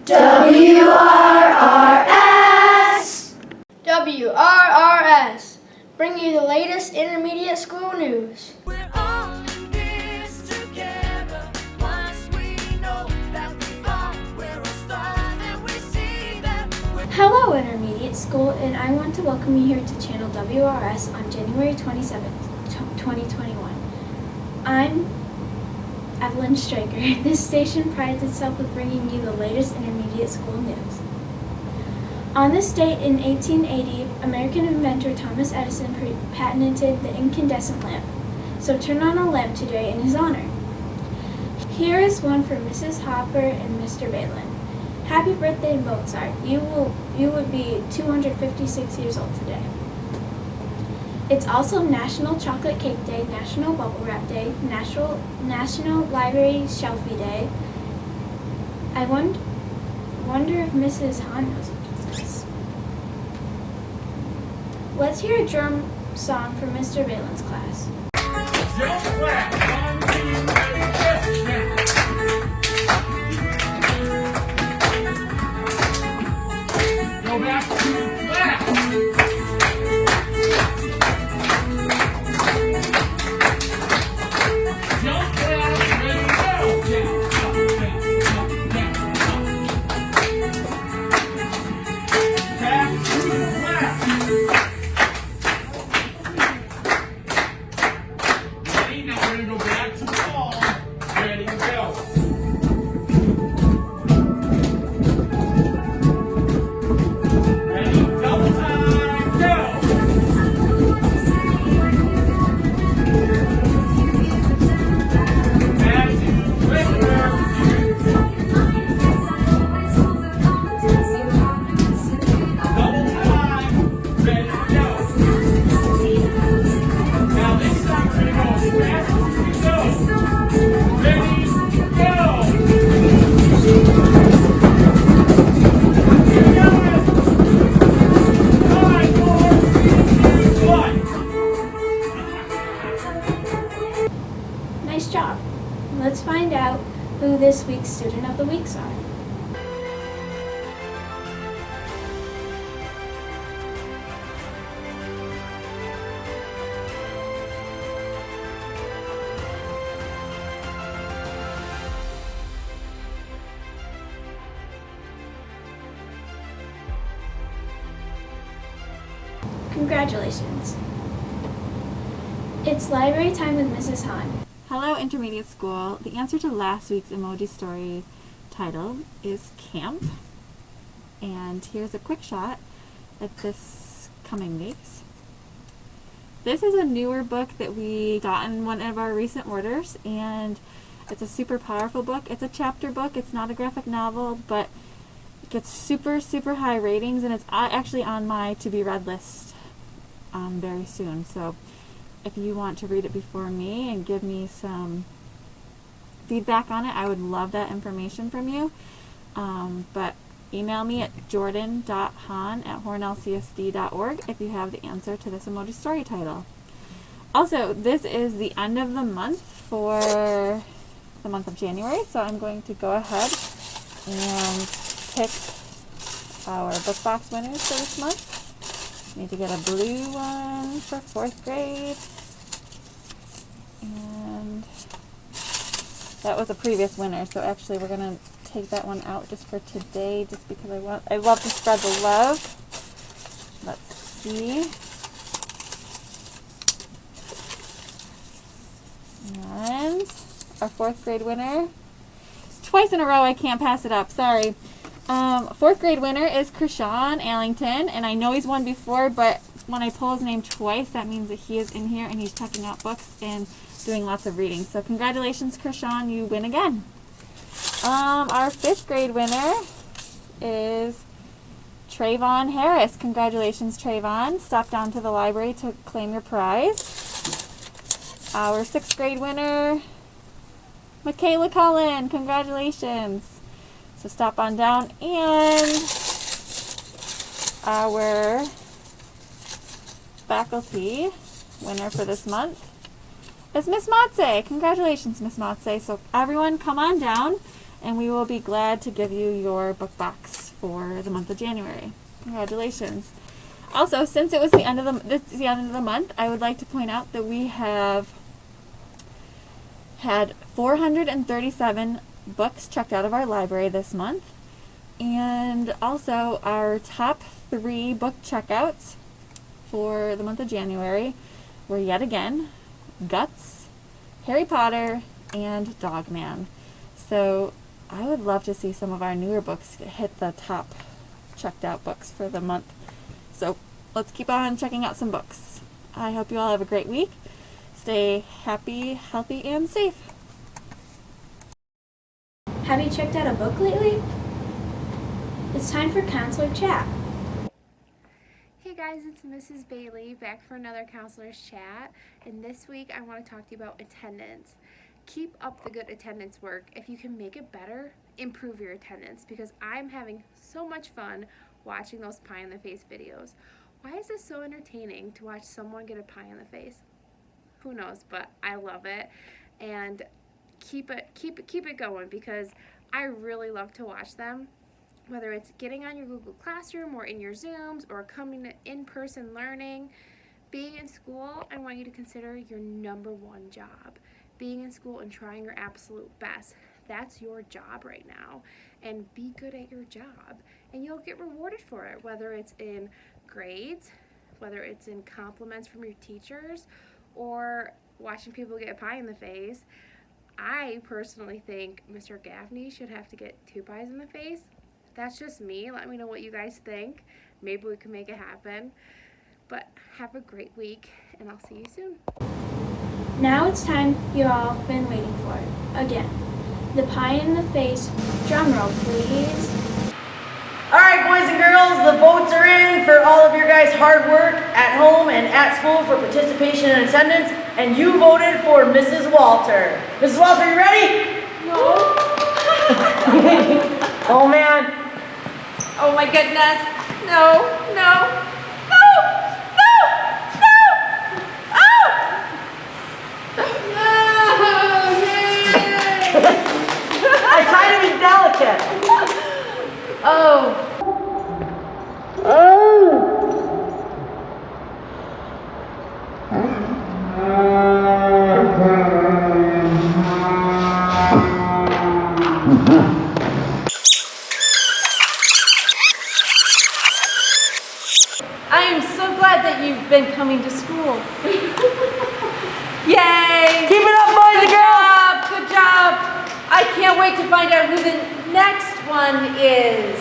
WRRS! WRRS, bring you the latest intermediate school news. We're all in this together. Once we know that we are, we're all stars and we see that we're... Hello, intermediate school, and I want to welcome you here to channel WRRS on January 27th, 2021. I'm Evelyn Stryker. This station prides itself with bringing you the latest intermediate school news. On this date in 1880, American inventor Thomas Edison patented the incandescent lamp. So turn on a lamp today in his honor. Here is one for Mrs. Hopper and Mr. Balin. Happy birthday, Mozart. You would be 256 years old today. It's also National Chocolate Cake Day, National Bubble Wrap Day, National Library Shelfie Day. I wonder if Mrs. Hahn knows about this. Let's hear a drum song from Mr. Balin's class. Go back to class. Jump class, ready, go. Down. Back to class. Ready, now we're gonna go back to the wall. Ready, go. Ready, double time, go! Back to regular. Double time, ready, go! Now this time we're gonna go as fast as we go. Ready, go! Nice job. Let's find out who this week's Student of the Weeks are. Congratulations. It's library time with Mrs. Hahn. Hello, intermediate school. The answer to last week's emoji story title is camp. And here's a quick shot at this coming week's. This is a newer book that we got in one of our recent orders, and it's a super powerful book. It's a chapter book. It's not a graphic novel, but it gets super, super high ratings, and it's actually on my to-be-read list very soon. So if you want to read it before me and give me some feedback on it, I would love that information from you. But email me at jordan.hahn@hornellcsd.org if you have the answer to this emoji story title. Also, this is the end of the month for the month of January, so I'm going to go ahead and pick our book box winners for this month. Need to get a blue one for 4th grade. And that was a previous winner, so actually we're going to take that one out just for today, just because I love to spread the love. Let's see. And our 4th grade winner. Twice in a row I can't pass it up, sorry. 4th grade winner is Krishan Allington, and I know he's won before, but when I pull his name twice, that means that he is in here and he's checking out books and doing lots of reading. So congratulations, Krishan, you win again. Our 5th grade winner is Trayvon Harris. Congratulations, Trayvon. Stop down to the library to claim your prize. Our 6th grade winner, Michaela Cullen. Congratulations. So stop on down. And our faculty winner for this month is Miss Matze. Congratulations, Miss Matze. So everyone come on down and we will be glad to give you your book box for the month of January. Congratulations. Also, since it was the end of the month, I would like to point out that we have had 437 books checked out of our library this month, and also our top 3 book checkouts for the month of January were yet again Guts, Harry Potter, and Dogman. So I would love to see some of our newer books hit the top checked out books for the month. So let's keep on checking out some books. I hope you all have a great week. Stay happy, healthy, and safe. Have you checked out a book lately? It's time for Counselor Chat. Hey guys, it's Mrs. Bailey back for another Counselor's Chat, and this week I want to talk to you about attendance. Keep up the good attendance work. If you can make it better, improve your attendance, because I'm having so much fun watching those pie in the face videos. Why is it so entertaining to watch someone get a pie in the face? Who knows, but I love it, and keep it going, because I really love to watch them. Whether it's getting on your Google Classroom or in your Zooms or coming to in-person learning, being in school, I want you to consider your #1 job. Being in school and trying your absolute best. That's your job right now. And be good at your job. And you'll get rewarded for it, whether it's in grades, whether it's in compliments from your teachers, or watching people get a pie in the face. I personally think Mr. Gaffney should have to get 2 pies in the face. That's just me. Let me know what you guys think. Maybe we can make it happen. But have a great week, and I'll see you soon. Now it's time you all have been waiting for. Again, the pie in the face. Drum roll, please. All right, boys and girls, the votes are in for all of your guys' hard work at home and at school for participation and attendance, and you voted for Mrs. Walter. Mrs. Walter, you ready? No. Oh, man. Oh my goodness. No, no, no, no, no. Oh! Oh, yay! I try to be delicate. Oh. I am so glad that you've been coming to school. Yay! Keep it up, boys and girls. Good job! I can't wait to find out who the next one is.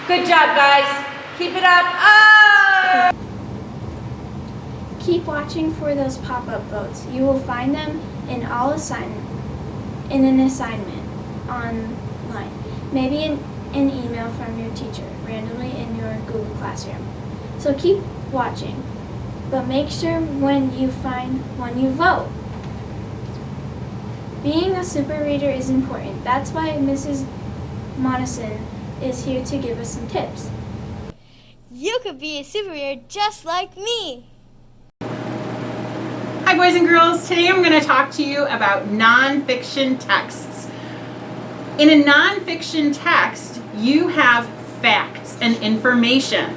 Good job, guys. Keep it up. Ah! Keep watching for those pop-up votes. You will find them in an assignment online. Maybe an email from your teacher randomly in your Google Classroom. So keep watching, but make sure when you vote. Being a super reader is important. That's why Mrs. Monison is here to give us some tips. You could be a super reader just like me. Hi boys and girls, today I'm going to talk to you about nonfiction texts. In a nonfiction text, you have facts and information.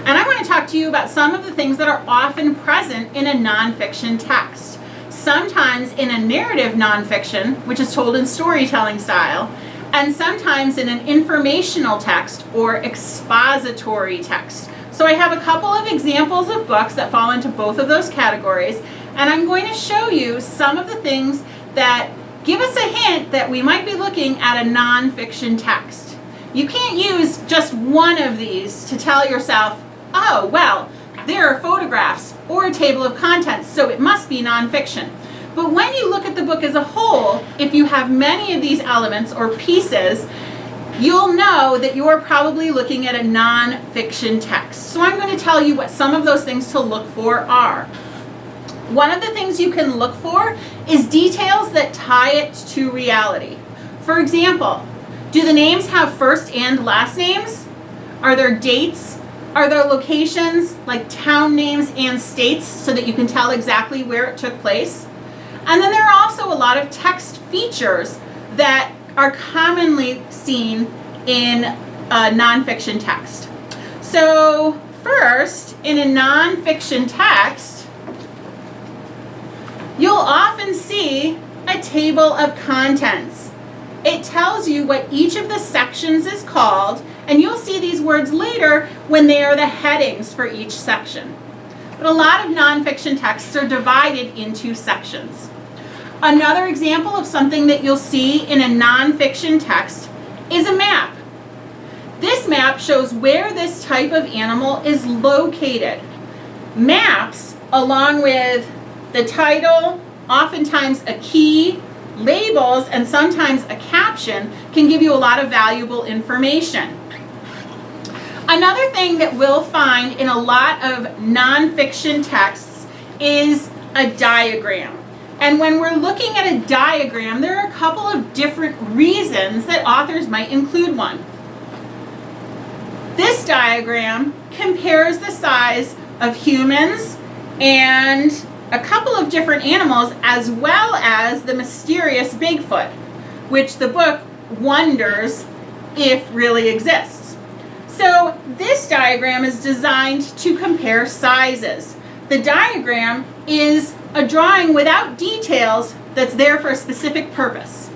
And I want to talk to you about some of the things that are often present in a nonfiction text. Sometimes in a narrative nonfiction, which is told in storytelling style, and sometimes in an informational text or expository text. So I have a couple of examples of books that fall into both of those categories, and I'm going to show you some of the things that give us a hint that we might be looking at a nonfiction text. You can't use just one of these to tell yourself, oh, well, there are photographs or a table of contents, so it must be nonfiction. But when you look at the book as a whole, if you have many of these elements or pieces, you'll know that you're probably looking at a nonfiction text. So I'm going to tell you what some of those things to look for are. One of the things you can look for is details that tie it to reality. For example, do the names have first and last names? Are there dates? Are there locations like town names and states so that you can tell exactly where it took place? And then there are also a lot of text features that are commonly seen in a nonfiction text. So first, in a nonfiction text, you'll often see a table of contents. It tells you what each of the sections is called, and you'll see these words later when they are the headings for each section. But a lot of nonfiction texts are divided into sections. Another example of something that you'll see in a nonfiction text is a map. This map shows where this type of animal is located. Maps, along with the title, oftentimes a key, labels, and sometimes a caption, can give you a lot of valuable information. Another thing that we'll find in a lot of nonfiction texts is a diagram. And when we're looking at a diagram, there are a couple of different reasons that authors might include one. This diagram compares the size of humans and a couple of different animals, as well as the mysterious Bigfoot, which the book wonders if really exists. So this diagram is designed to compare sizes. The diagram is a drawing without details that's there for a specific purpose.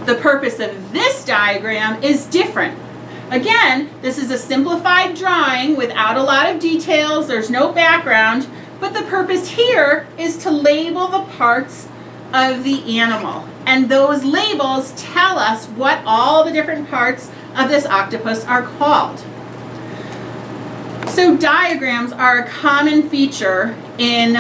The purpose of this diagram is different. Again, this is a simplified drawing without a lot of details, there's no background, but the purpose here is to label the parts of the animal. And those labels tell us what all the different parts of this octopus are called. So diagrams are a common feature in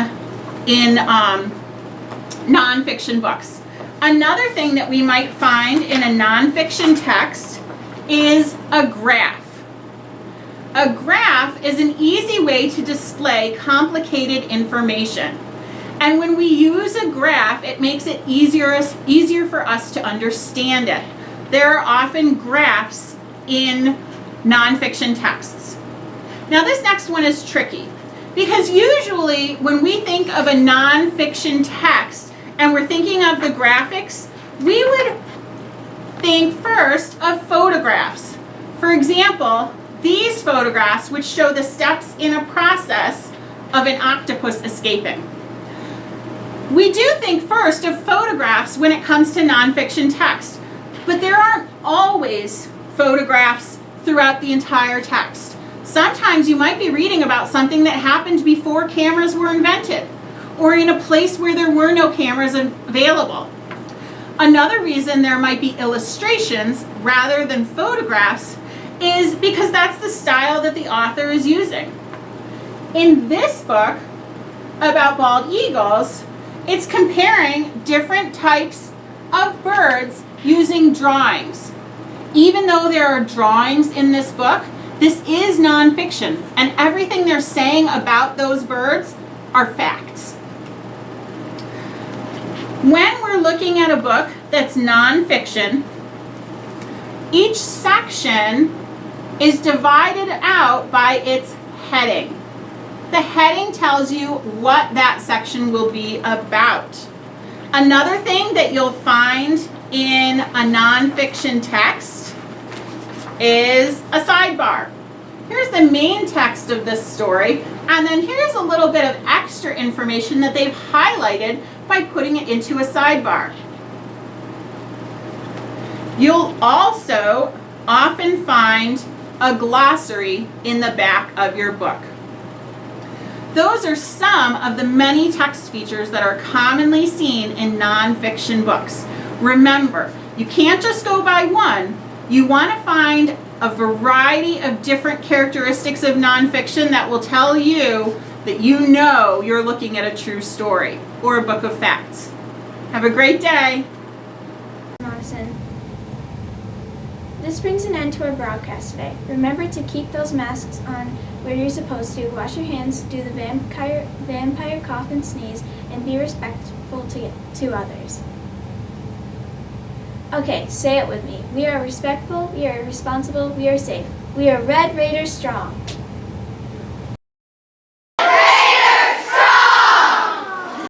nonfiction books. Another thing that we might find in a nonfiction text is a graph. A graph is an easy way to display complicated information. And when we use a graph, it makes it easier for us to understand it. There are often graphs in nonfiction texts. Now this next one is tricky, because usually when we think of a nonfiction text and we're thinking of the graphics, we would think first of photographs. For example, these photographs, which show the steps in a process of an octopus escaping. We do think first of photographs when it comes to nonfiction text, but there aren't always photographs throughout the entire text. Sometimes you might be reading about something that happened before cameras were invented, or in a place where there were no cameras available. Another reason there might be illustrations rather than photographs is because that's the style that the author is using. In this book about bald eagles, it's comparing different types of birds using drawings. Even though there are drawings in this book, this is nonfiction, and everything they're saying about those birds are facts. When we're looking at a book that's nonfiction, each section is divided out by its heading. The heading tells you what that section will be about. Another thing that you'll find in a nonfiction text is a sidebar. Here's the main text of this story, and then here's a little bit of extra information that they've highlighted by putting it into a sidebar. You'll also often find a glossary in the back of your book. Those are some of the many text features that are commonly seen in nonfiction books. Remember, you can't just go by one. You want to find a variety of different characteristics of nonfiction that will tell you that you know you're looking at a true story or a book of facts. Have a great day. Madison. This brings an end to our broadcast today. Remember to keep those masks on where you're supposed to, wash your hands, do the vampire cough and sneeze, and be respectful to others. Okay, say it with me. We are respectful, we are responsible, we are safe. We are Red Raiders strong.